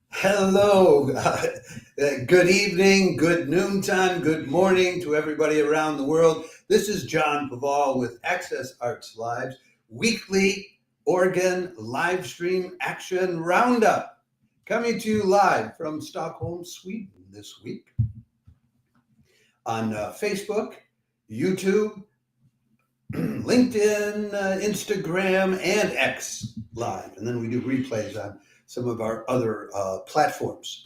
Hello, good evening, good noontime, good morning to everybody around the world. This is John Paval with Access Arts Live's weekly organ live stream action roundup, coming to you live from Stockholm, Sweden this week on Facebook, YouTube, LinkedIn, Instagram, and X Live. And then we do replays on some of our other platforms.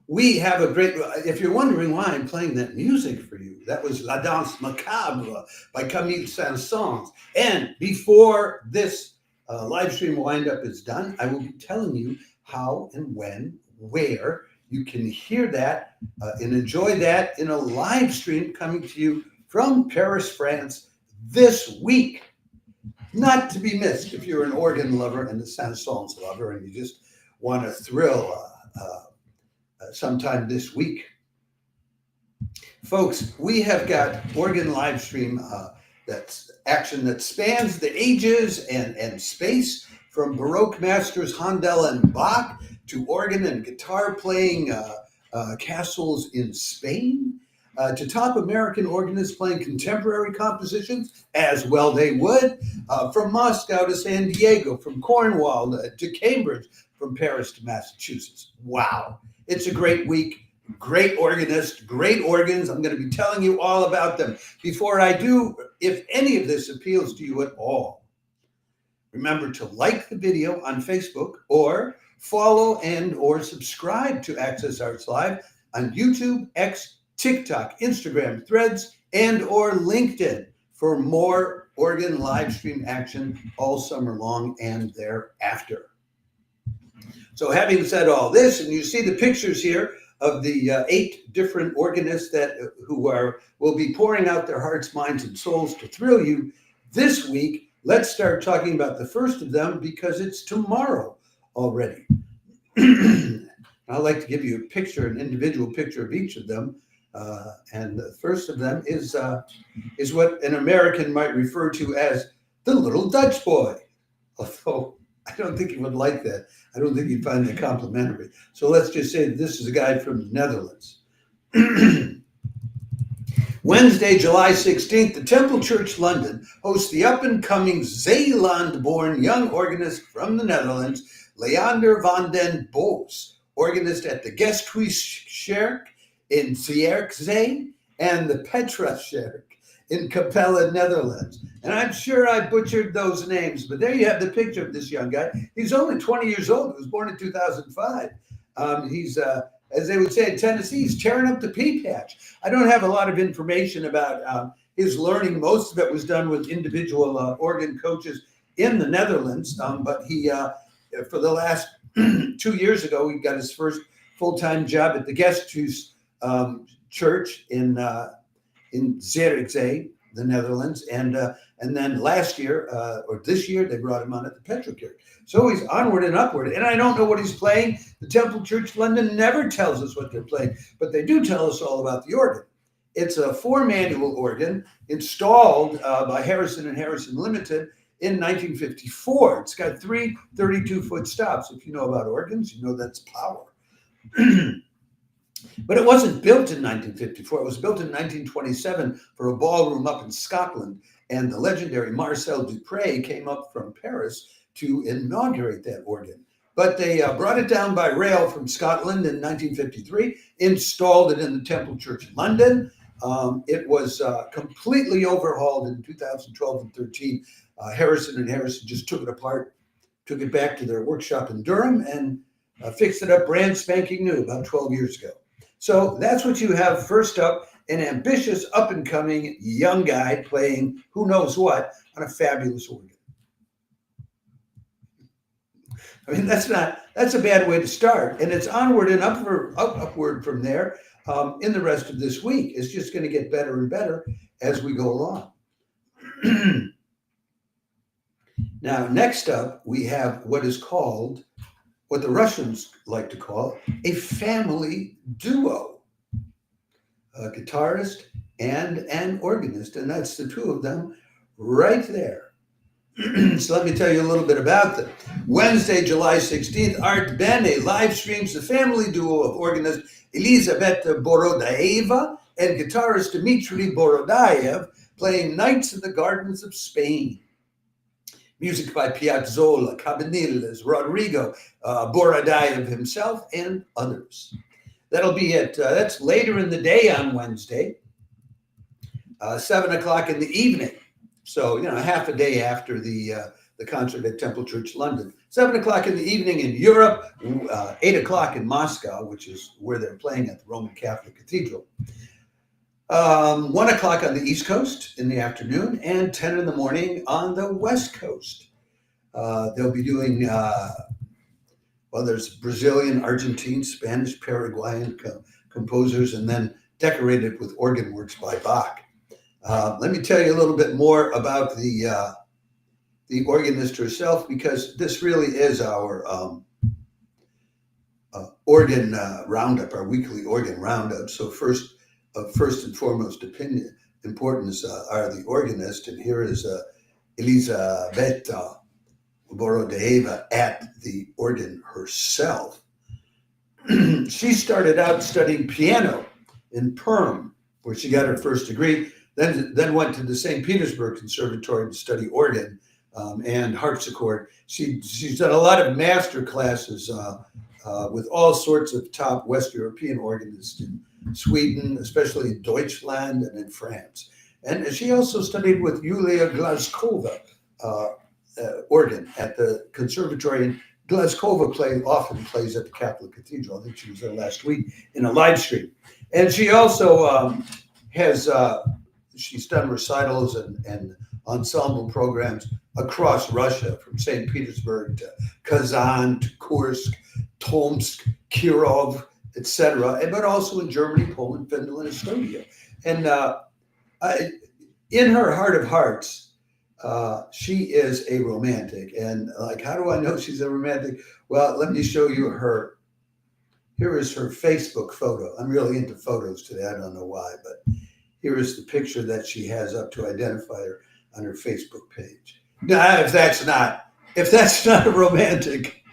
We have a great, if you're wondering why I'm playing that music for you, that was La Danse Macabre by Camille Saëns. And before this live stream windup is done, I will be telling you how and when, where you can hear that and enjoy that in a live stream coming to you from Paris, France this week. Not to be missed if you're an organ lover and a Saëns lover and you just want to thrill sometime this week. Folks, we have got organ live stream that's action that spans the ages and space, from Baroque masters Handel and Bach to organ and guitar playing castles in Spain, to top American organists playing contemporary compositions, as well they would, from Moscow to San Diego, from Cornwall to Cambridge, from Paris to Massachusetts. Wow, it's a great week, great organists, great organs. I'm going to be telling you all about them. Before I do, if any of this appeals to you at all, remember to like the video on Facebook or follow and or subscribe to Access Arts Live on YouTube, X, TikTok, Instagram, Threads, and or LinkedIn for more organ live stream action all summer long and thereafter. So having said all this, and you see the pictures here of the 8 different organists that will be pouring out their hearts, minds, and souls to thrill you this week, let's start talking about the first of them because it's tomorrow already. I'd like to give you a picture, an individual picture of each of them. And the first of them is what an American might refer to as the little Dutch boy. Although I don't think he would like that. I don't think he'd find that complimentary. So let's just say that this is a guy from the Netherlands. Wednesday, July 16th, the Temple Church London hosts the up-and-coming Zeeland-born young organist from the Netherlands, Leander van den Bos, organist at the Gesthuiskerk in Zierikzee and the Petruskerk in Capelle, Netherlands. And I'm sure I butchered those names, but there you have the picture of this young guy. He's only 20 years old. He was born in 2005. He's, as they would say in Tennessee, he's tearing up the pea patch. I don't have a lot of information about his learning. Most of it was done with individual organ coaches in the Netherlands, but he, for the last 2 years ago, he got his first full-time job at the Gesthuis church in Zierikzee, the Netherlands, and then last year or this year they brought him on at the Petruskerk. So he's onward and upward, and I don't know what he's playing. The Temple Church London never tells us what they're playing, but they do tell us all about the organ. It's a 4-manual organ installed by Harrison and Harrison Limited in 1954. It's got 3 32-foot stops. If you know about organs, you know that's power. But it wasn't built in 1954. It was built in 1927 for a ballroom up in Scotland. And the legendary Marcel Dupré came up from Paris to inaugurate that organ. But they brought it down by rail from Scotland in 1953, installed it in the Temple Church in London. It was completely overhauled in 2012 and 13. Harrison and Harrison just took it apart, took it back to their workshop in Durham, and fixed it up brand spanking new about 12 years ago. So that's what you have first up, an ambitious up-and-coming young guy playing who knows what on a fabulous organ. I mean, that's a bad way to start. And it's onward and upward from there in the rest of this week. It's just going to get better and better as we go along. Now, next up, we have what is called what the Russians like to call a family duo, a guitarist and an organist, and that's the two of them right there. So let me tell you a little bit about them. Wednesday, July 16th, Artbene live streams the family duo of organist Elizaveta Borodaeva and guitarist Dmitry Borodayev playing Nights in the Gardens of Spain. Music by Piazzolla, Cabanillas, Rodrigo, Borodayev himself, and others. That'll be that's later in the day on Wednesday, 7 o'clock in the evening. So, half a day after the concert at Temple Church, London. 7 o'clock in the evening in Europe, 8 o'clock in Moscow, which is where they're playing at the Roman Catholic Cathedral. 1 o'clock on the East Coast in the afternoon, and 10 in the morning on the West Coast. They'll be doing, there's Brazilian, Argentine, Spanish, Paraguayan composers, and then decorated with organ works by Bach. Let me tell you a little bit more about the organist herself, because this really is our organ roundup, our weekly organ roundup. So first and foremost importance are the organist, and here is Elizaveta Borodaeva at the organ herself. She started out studying piano in Perm, where she got her first degree. Then went to the St. Petersburg Conservatory to study organ and harpsichord. She's done a lot of master classes with all sorts of top West European organists in Sweden, especially in Deutschland and in France. And she also studied with Yulia Glazkova organ at the conservatory. And Glazkova often plays at the Catholic Cathedral. I think she was there last week in a live stream. And she also she's done recitals and ensemble programs across Russia, from St. Petersburg to Kazan to Kursk, Tomsk, Kirov, etc., but also in Germany, Poland, Finland, and Estonia. And in her heart of hearts, she is a romantic. And how do I know she's a romantic? Well, let me show you her. Here is her Facebook photo. I'm really into photos today. I don't know why, but here is the picture that she has up to identify her on her Facebook page. Now, if that's not a romantic,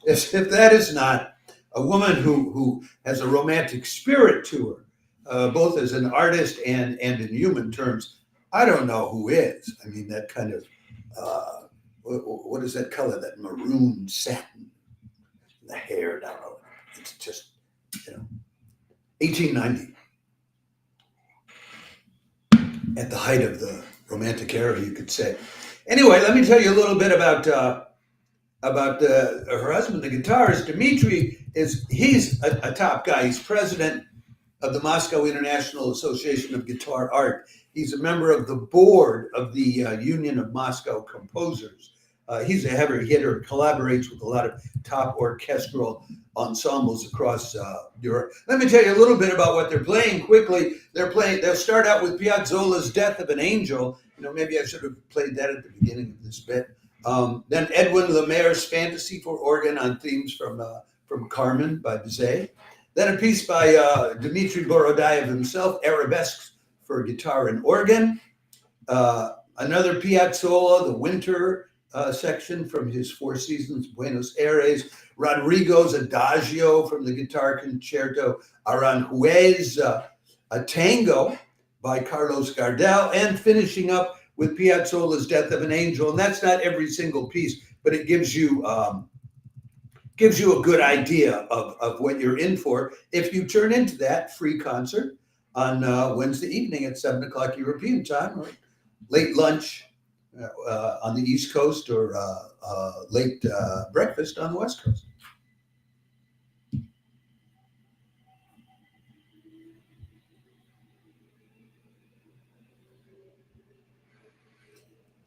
if that is not a woman who has a romantic spirit to her, both as an artist and in human terms, I don't know who is. I mean, that kind of, what is that color? That maroon satin, the hair, I don't know. It's just, 1890. At the height of the Romantic era, you could say. Anyway, let me tell you a little bit about her husband, the guitarist. Dmitry he's a top guy. He's president of the Moscow International Association of Guitar Art. He's a member of the board of the Union of Moscow Composers. He's a heavy hitter, collaborates with a lot of top orchestral ensembles across Europe. Let me tell you a little bit about what they're playing quickly. They'll start out with Piazzolla's Death of an Angel. Maybe I should have played that at the beginning of this bit. Then Edwin Lemaire's Fantasy for Organ on themes from Carmen by Bizet. Then a piece by Dmitry Borodayev himself, Arabesques for guitar and organ. Another Piazzolla, the Winter section from his Four Seasons, Buenos Aires. Rodrigo's Adagio from the Guitar Concerto Aranjuez, a tango by Carlos Gardel, and finishing up with Piazzolla's Death of an Angel. And that's not every single piece, but it gives you a good idea of what you're in for if you turn into that free concert on Wednesday evening at 7 o'clock European time, or late lunch on the East Coast, or late breakfast on the West Coast.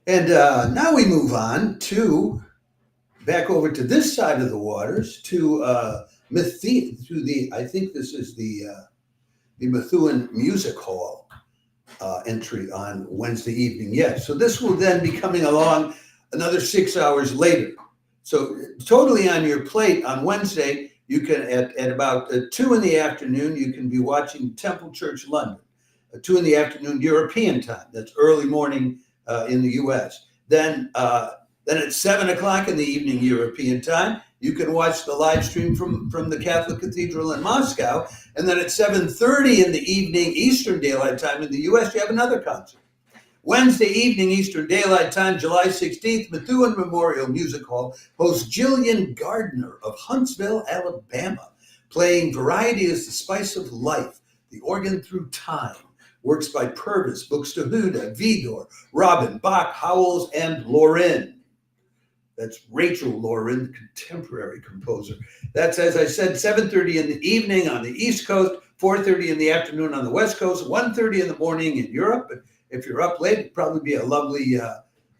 And now we move on back over to this side of the waters, to Methuen, I think this is the Methuen Music Hall entry on Wednesday evening. Yes, so this will then be coming along another 6 hours later. So totally on your plate on Wednesday, you can, at about 2 in the afternoon, you can be watching Temple Church London. 2 in the afternoon European time. That's early morning in the U.S. Then at 7 o'clock in the evening European time, you can watch the live stream from the Catholic Cathedral in Moscow. And then at 7:30 in the evening Eastern Daylight Time in the U.S., you have another concert. Wednesday evening Eastern Daylight Time, July 16th, Methuen Memorial Music Hall hosts Jillian Gardner of Huntsville, Alabama, playing Variety is the Spice of Life, the Organ Through Time, works by Purvis, Buxtehude, Vidor, Robin, Bach, Howells, and Lorin. That's Rachel Lorin, contemporary composer. That's, as I said, 7:30 in the evening on the East Coast, 4:30 in the afternoon on the West Coast, 1:30 in the morning in Europe. But if you're up late, it'd probably be a lovely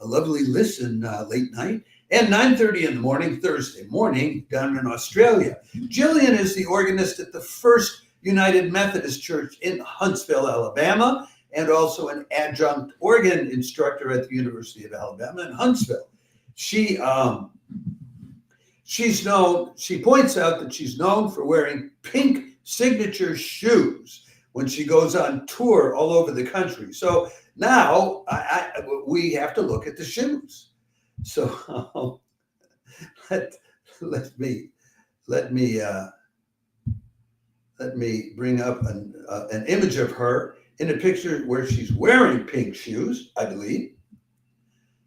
listen late night. And 9:30 in the morning, Thursday morning, down in Australia. Jillian is the organist at the First United Methodist Church in Huntsville, Alabama, and also an adjunct organ instructor at the University of Alabama in Huntsville. She points out that she's known for wearing pink signature shoes when she goes on tour all over the country. So now we have to look at the shoes. So let me bring up an image of her in a picture where she's wearing pink shoes, I believe.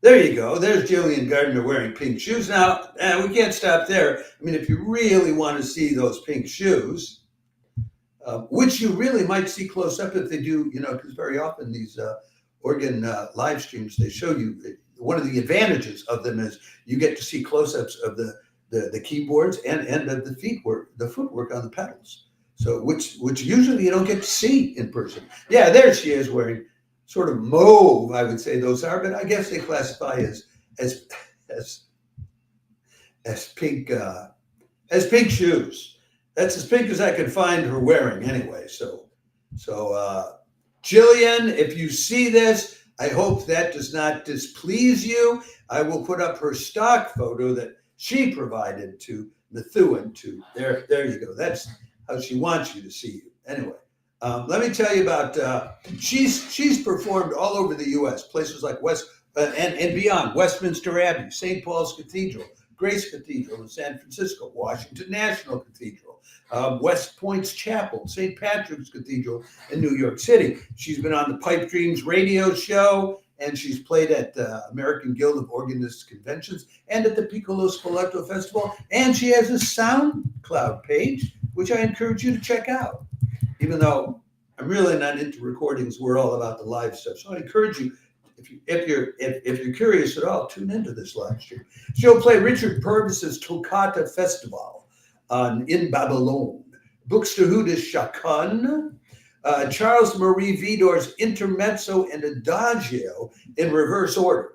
There you go. There's Jillian Gardner wearing pink shoes. Now, we can't stop there. I mean, if you really want to see those pink shoes, which you really might see close up if they do, because very often these organ live streams, they show you, one of the advantages of them is you get to see close-ups of the keyboards and of the footwork on the pedals. So, which usually you don't get to see in person. Yeah, there she is wearing sort of mauve, I would say those are, but I guess they classify as pink shoes. That's as pink as I could find her wearing anyway. So Jillian, if you see this, I hope that does not displease you. I will put up her stock photo that she provided to Methuen. There you go. That's how she wants you to see you. Anyway. Let me tell you about, she's performed all over the U.S., places like and beyond, Westminster Abbey, St. Paul's Cathedral, Grace Cathedral in San Francisco, Washington National Cathedral, West Point's Chapel, St. Patrick's Cathedral in New York City. She's been on the Pipe Dreams radio show, and she's played at the American Guild of Organists conventions and at the Piccolo Spoleto Festival, and she has a SoundCloud page, which I encourage you to check out. Even though I'm really not into recordings, we're all about the live stuff. So I encourage you, if you're curious at all, tune into this live stream. She'll play Richard Purvis's Toccata Festival in Babylon, Buxtehude's Chacun, Charles Marie Vidor's Intermezzo and Adagio in reverse order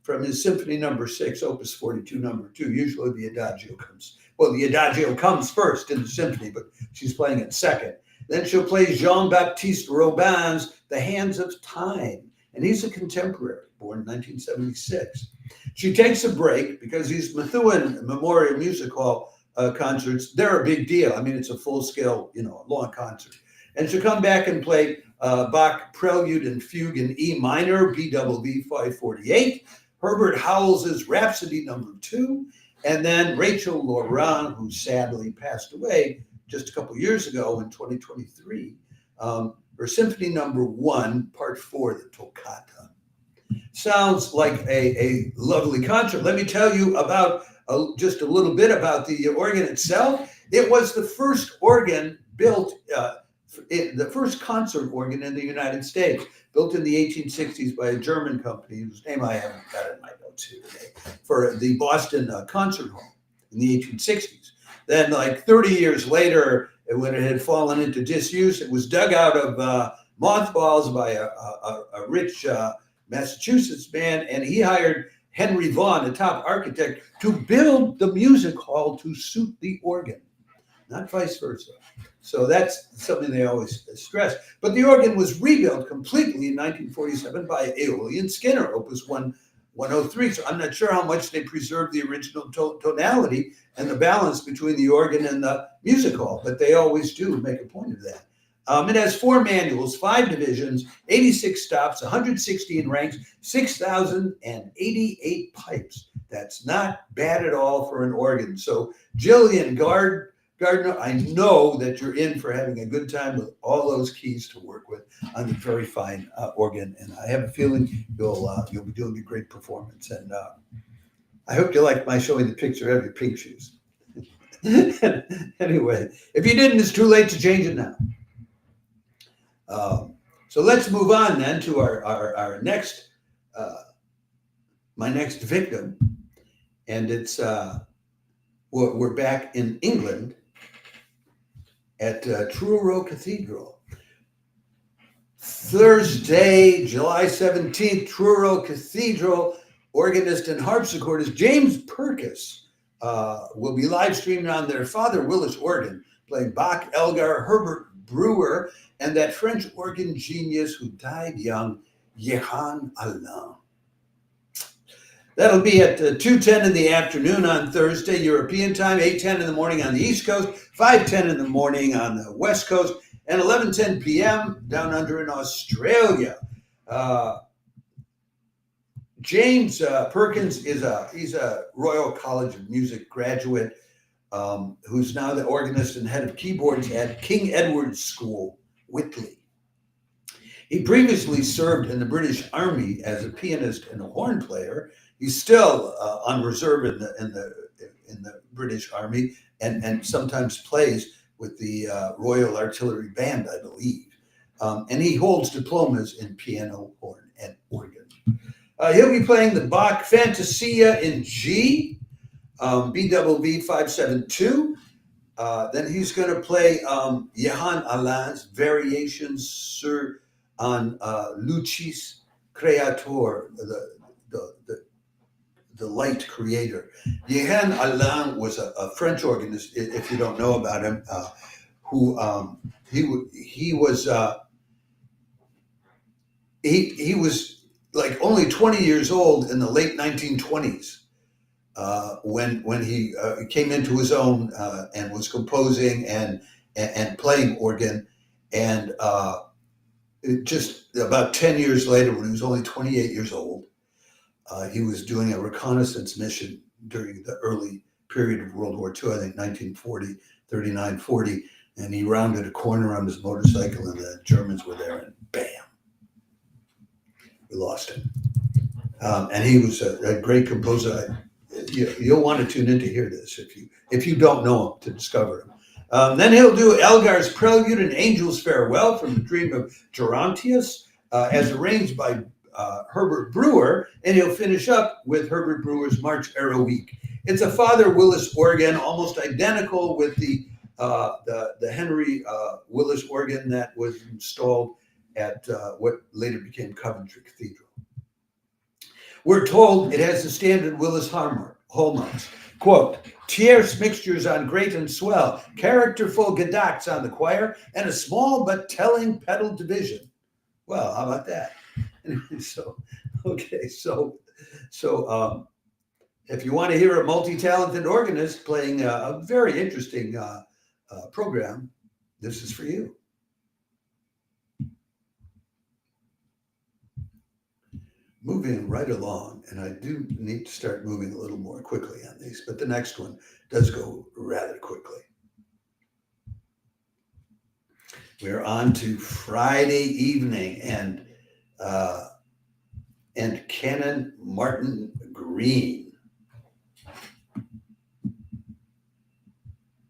from his Symphony No. 6, Opus 42, No. 2. Usually the Adagio comes first in the symphony, but she's playing it second. Then she'll play Jean-Baptiste Robin's The Hands of Time, and he's a contemporary, born in 1976. She takes a break because these Methuen Memorial Music Hall concerts, they're a big deal. I mean, it's a full-scale, long concert. And she'll come back and play Bach Prelude and Fugue in E minor, BWV 548, Herbert Howells's Rhapsody No. 2, and then Rachel Lorin, who sadly passed away just a couple years ago in 2023, her Symphony No. 1, Part 4, the Toccata. Sounds like a lovely concert. Let me tell you about just a little bit about the organ itself. It was the first organ built, the first concert organ in the United States, built in the 1860s by a German company whose name I haven't got in my notes here today, for the Boston Concert Hall in the 1860s. Then, like 30 years later, when it had fallen into disuse, it was dug out of mothballs by a rich Massachusetts man, and he hired Henry Vaughan, a top architect, to build the music hall to suit the organ, not vice versa. So that's something they always stress. But the organ was rebuilt completely in 1947 by Aeolian Skinner, Opus 1 103. So I'm not sure how much they preserved the original tonality and the balance between the organ and the music hall, but they always do make a point of that. It has 4 manuals, 5 divisions, 86 stops, 116 ranks, 6,088 pipes. That's not bad at all for an organ. So Jillian, Gardner, I know that you're in for having a good time with all those keys to work with on the very fine organ, and I have a feeling you'll be doing a great performance. And I hope you like my showing the picture of your pink shoes. Anyway, if you didn't, it's too late to change it now. So let's move on then to our next, my next victim, and it's we're back in England at Truro Cathedral. Thursday, July 17th, Truro Cathedral, organist and harpsichordist James Perkins will be live streaming on their Father Willis organ, playing Bach, Elgar, Herbert Brewer, and that French organ genius who died young, Johann Alain. That'll be at 2:10 in the afternoon on Thursday, European time, 8:10 in the morning on the East Coast, 5:10 in the morning on the West Coast, and 11:10 p.m. down under in Australia. James Perkins he's a Royal College of Music graduate who's now the organist and head of keyboards at King Edward's School, Whitley. He previously served in the British Army as a pianist and a horn player. He's still on reserve in the British Army and sometimes plays with the Royal Artillery Band, I believe. And he holds diplomas in piano, horn, and organ. He'll be playing the Bach Fantasia in G, BWV 572. Then he's going to play Johann Alain's Variations on Lucis Creator, the light creator. Johann Alain was a French organist, if you don't know about him, who he was like only 20 years old in the late 1920s when he came into his own and was composing and playing organ. And just about 10 years later, when he was only 28 years old, he was doing a reconnaissance mission during the early period of World War II, I think 1940, 39, 40, and he rounded a corner on his motorcycle and the Germans were there and bam, we lost him. And he was a great composer. You'll want to tune in to hear this if you don't know him, to discover him. Then he'll do Elgar's Prelude and Angel's Farewell from the Dream of Gerontius, as arranged by Herbert Brewer, and he'll finish up with Herbert Brewer's March Eroique. It's a Father Willis organ, almost identical with the Henry Willis organ that was installed at what later became Coventry Cathedral. We're told it has the standard Willis hallmarks. Quote, tierce mixtures on grate and swell, characterful gadaks on the choir, and a small but telling pedal division. Well, how about that? Anyway, so if you want to hear a multi-talented organist playing a very interesting program, this is for you. Moving right along, and I do need to start moving a little more quickly on these, but the next one does go rather quickly. We're on to Friday evening, and Canon Martin Green.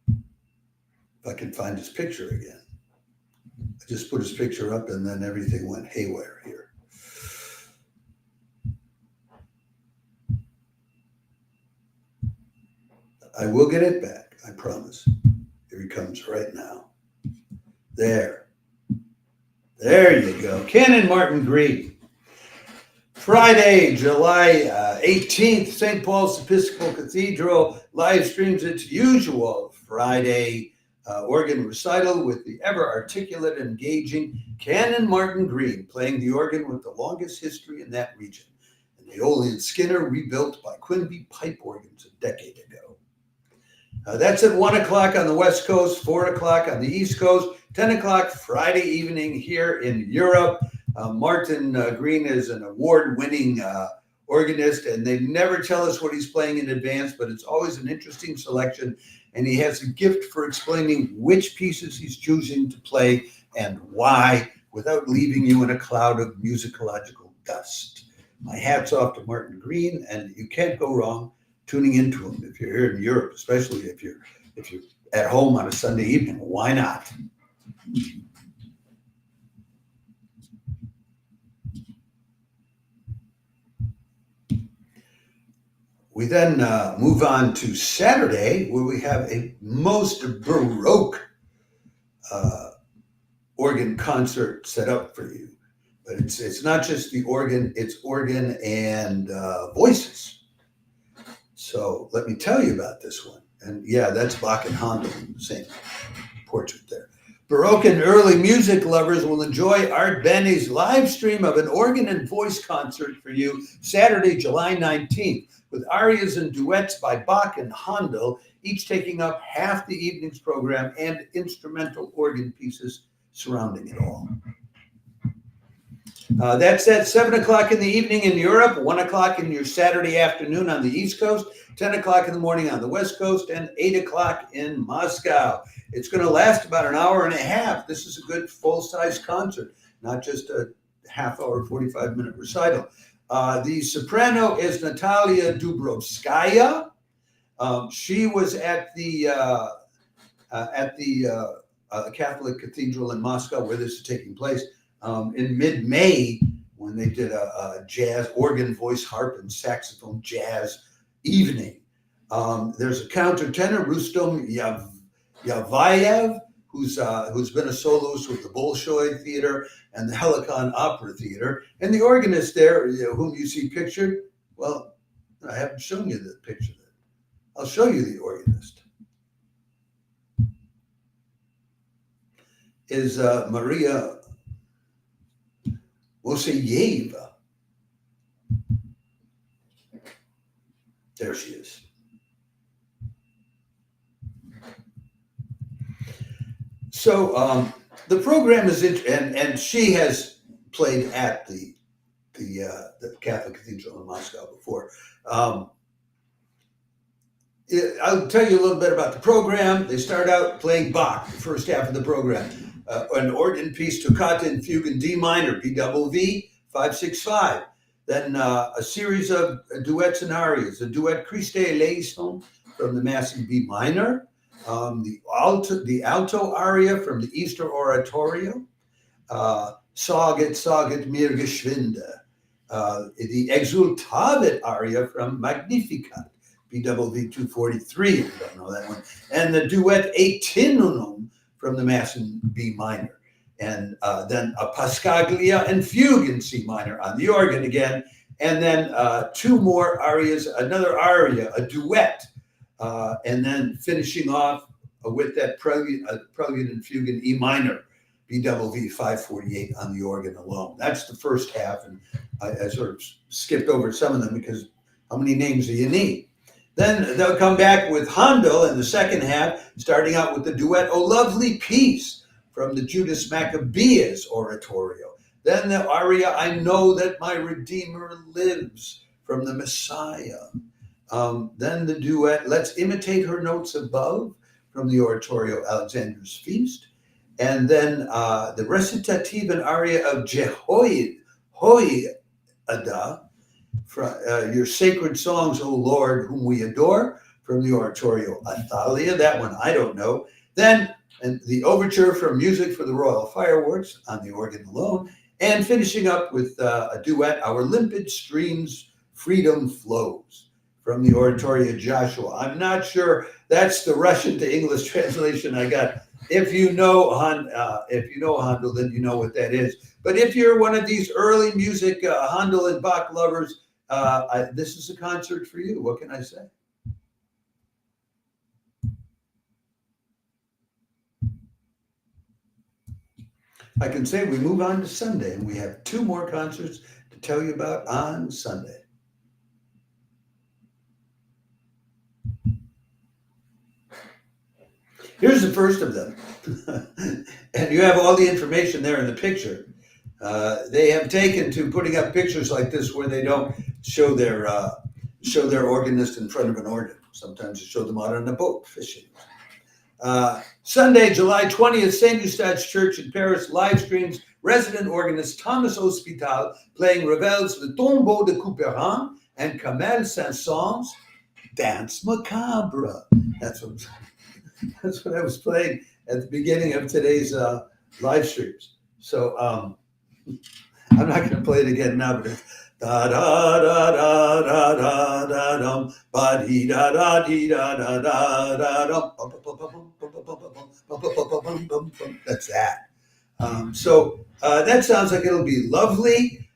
If I can find his picture again. I just put his picture up and then everything went haywire here. I will get it back, I promise. Here he comes right now. There you go. Canon Martin Green. Friday, July 18th, St. Paul's Episcopal Cathedral live streams its usual Friday organ recital with the ever articulate and engaging Canon Martin Green playing the organ with the longest history in that region. an Aeolian Skinner rebuilt by Quimby pipe organs a decade ago. That's at 1 o'clock on the West Coast, 4 o'clock on the East Coast, 10 o'clock Friday evening here in Europe. Martin Green is an award-winning organist, and they never tell us what he's playing in advance, but it's always an interesting selection, and he has a gift for explaining which pieces he's choosing to play and why, without leaving you in a cloud of musicological dust. My hat's off to Martin Green, and you can't go wrong tuning into him if you're here in Europe, especially if you're at home on a Sunday evening. Why not? We then move on to Saturday, where we have a most Baroque organ concert set up for you. But it's not just the organ, it's organ and voices. So let me tell you about this one. And yeah, that's Bach and Handel, same portrait there. Baroque and early music lovers will enjoy Artbene's live stream of an organ and voice concert for you Saturday, July 19th, with arias and duets by Bach and Handel, each taking up half the evening's program, and instrumental organ pieces surrounding it all. That's at 7 o'clock in the evening in Europe, 1 o'clock in your Saturday afternoon on the East Coast, 10 o'clock in the morning on the West Coast, and 8 o'clock in Moscow. It's going to last about an hour and a half. This is a good full-size concert, not just a half-hour, 45-minute recital. The soprano is Natalia Dubrovskaya. She was at the Catholic Cathedral in Moscow, where this is taking place, in mid-May, when they did a jazz organ, voice, harp, and saxophone jazz evening. There's a countertenor, Rustom Yavayev, who's been a soloist with the Bolshoi Theater and the Helicon Opera Theater. And the organist there, whom you see pictured, well, I haven't shown you the picture. I'll show you the organist. Is Maria Woseyeva. There she is. So the program is and she has played at the Catholic Cathedral in Moscow before. I'll tell you a little bit about the program. They start out playing Bach, the first half of the program. An organ piece, Toccata in Fugue in D minor, BWV 565. Then a series of duets and arias, a duet Christe Eleison from the Mass in B minor, the alto aria from the Easter Oratorio, Saget mir geschwinde, the exultavit aria from Magnificat, BWV 243, if you don't know that one, and the duet Aetinunum from the Mass in B minor. And then a Passacaglia and Fugue in C minor on the organ again. And then two more arias, another aria, a duet. And then finishing off with that prelude and Fugue in E minor, BWV 548 on the organ alone. That's the first half. And I sort of skipped over some of them because how many names do you need? Then they'll come back with Handel in the second half, starting out with the duet O Lovely Peace from the Judas Maccabeus Oratorio. Then the aria I Know That My Redeemer Lives from the Messiah. Then the duet Let's Imitate Her Notes Above from the Oratorio Alexander's Feast. And then the recitative and aria of Jehoiada, Your Sacred Songs, O Lord, Whom We Adore, from the Oratorio Athalia. That one I don't know. Then and the overture from Music for the Royal Fireworks on the organ alone. And finishing up with a duet, Our Limpid Streams, Freedom Flows, from the Oratorio Joshua. I'm not sure that's the Russian to English translation I got. If you know Handel, then you know what that is. But if you're one of these early music Handel and Bach lovers, this is a concert for you. What can I say? I can say we move on to Sunday, and we have two more concerts to tell you about on Sunday. Here's the first of them. And you have all the information there in the picture. They have taken to putting up pictures like this where they don't show their organist in front of an organ. Sometimes you show them out on a boat fishing. Sunday, July 20th, St. Eustache Church in Paris live streams resident organist Thomas Ospital playing Ravel's Le Tombeau de Couperin and Camille Saint-Saëns' Dance Macabre. That's what I was playing at the beginning of today's live streams. So I'm not going to play it again now, but it's da da da da da da da dum ba dee da da dee da da da da dum. That's that. So that sounds like it'll be lovely.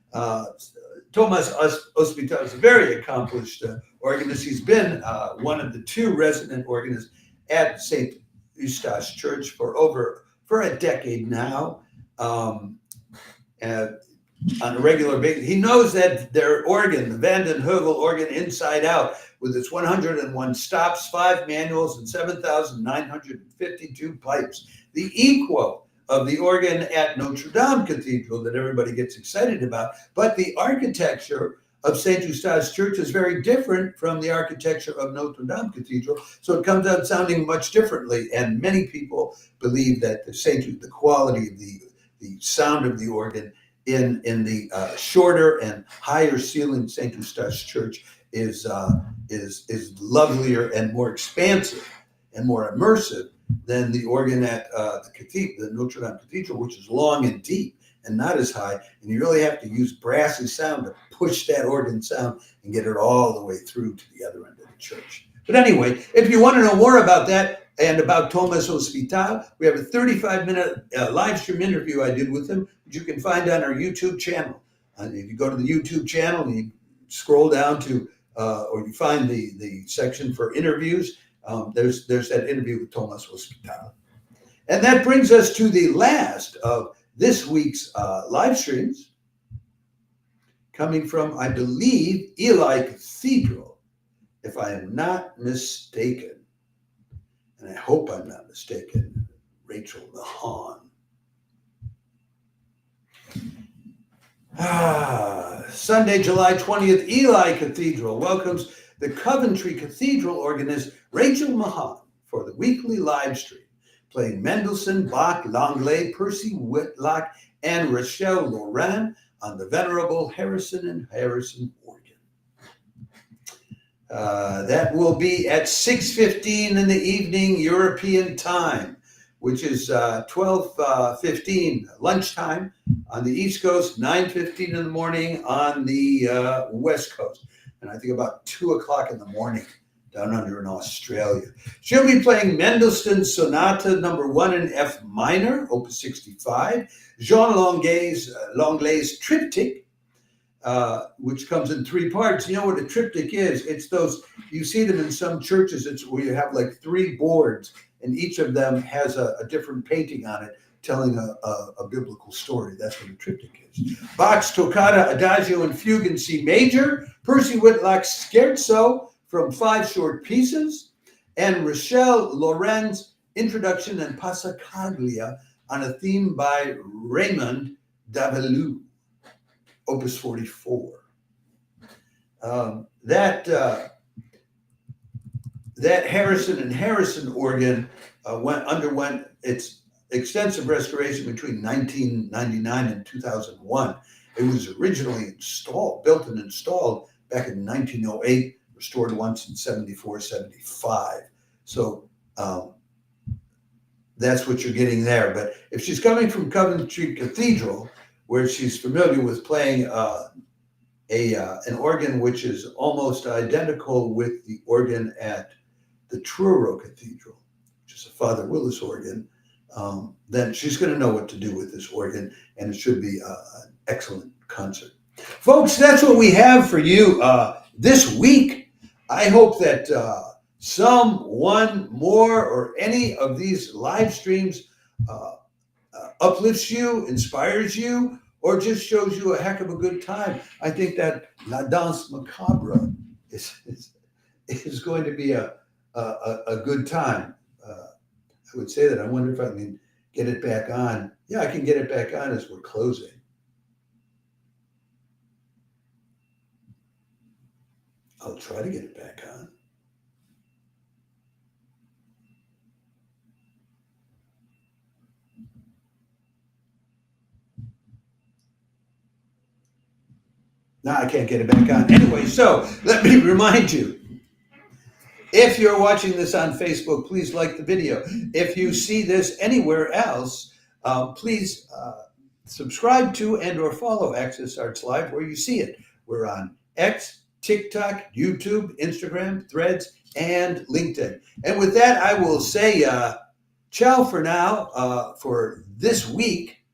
Thomas Ospital is a very accomplished organist. He's been one of the two resident organists at St. Eustache Church for a decade now. On a regular basis. He knows that their organ, the Van den Heuvel organ inside out, with its 101 stops, 5 manuals, and 7,952 pipes, the equal of the organ at Notre Dame Cathedral that everybody gets excited about. But the architecture of St. Eustache Church is very different from the architecture of Notre Dame Cathedral, so it comes out sounding much differently. And many people believe that the quality of the sound of the organ in the shorter and higher ceiling St. Eustache Church is lovelier and more expansive and more immersive than the organ at the Notre Dame Cathedral, which is long and deep and not as high. And you really have to use brassy sound to push that organ sound and get it all the way through to the other end of the church. But anyway, if you want to know more about that and about Thomas Ospital, we have a 35-minute live stream interview I did with him, which you can find on our YouTube channel. If you go to the YouTube channel and you scroll down to, or you find the section for interviews, there's that interview with Thomas Ospital. And that brings us to the last of this week's live streams, coming from, I believe, Ely Cathedral, if I am not mistaken. And I hope I'm not mistaken, Rachel Mahon. Sunday, July 20th, Ely Cathedral welcomes the Coventry Cathedral organist Rachel Mahon for the weekly live stream, playing Mendelssohn, Bach, Langlais, Percy Whitlock, and Rachel Lauren on the venerable Harrison and Harrison organ. That will be at 6:15 in the evening European time, which is 12:15 lunchtime on the East Coast, 9:15 in the morning on the West Coast, and I think about 2 o'clock in the morning down under in Australia. She'll be playing Mendelssohn Sonata No. 1 in F minor, Opus 65, Jean Langlais Triptych, which comes in 3 parts. You know what a triptych is? It's those, you see them in some churches, it's where you have like 3 boards, and each of them has a different painting on it telling a biblical story. That's what a triptych is. Bach's Toccata, Adagio, and Fugue in C major, Percy Whitlock's Scherzo from 5 short pieces, and Rachel Lauren's Introduction and Passacaglia on a theme by Raymond Davelou, Opus 44. That Harrison and Harrison organ underwent its extensive restoration between 1999 and 2001. It was originally built and installed back in 1908, restored once in 74, 75. So that's what you're getting there. But if she's coming from Coventry Cathedral, where she's familiar with playing an organ which is almost identical with the organ at the Truro Cathedral, which is a Father Willis organ, then she's going to know what to do with this organ, and it should be an excellent concert. Folks, that's what we have for you this week. I hope that someone more or any of these live streams uplifts you, inspires you, or just shows you a heck of a good time. I think that La Danse Macabre is going to be a good time. I would say that. I wonder if I can get it back on. Yeah, I can get it back on as we're closing. I'll try to get it back on. No, I can't get it back on. Anyway, so let me remind you, if you're watching this on Facebook, please like the video. If you see this anywhere else, please subscribe to and or follow Access Arts Live where you see it. We're on X, TikTok, YouTube, Instagram, Threads, and LinkedIn. And with that, I will say ciao for now for this week.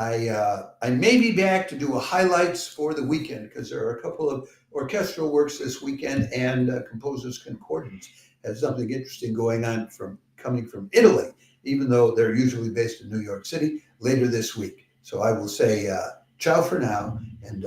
I may be back to do a highlights for the weekend because there are a couple of orchestral works this weekend, and Composers Concordance has something interesting going on coming from Italy, even though they're usually based in New York City, later this week. So I will say ciao for now, and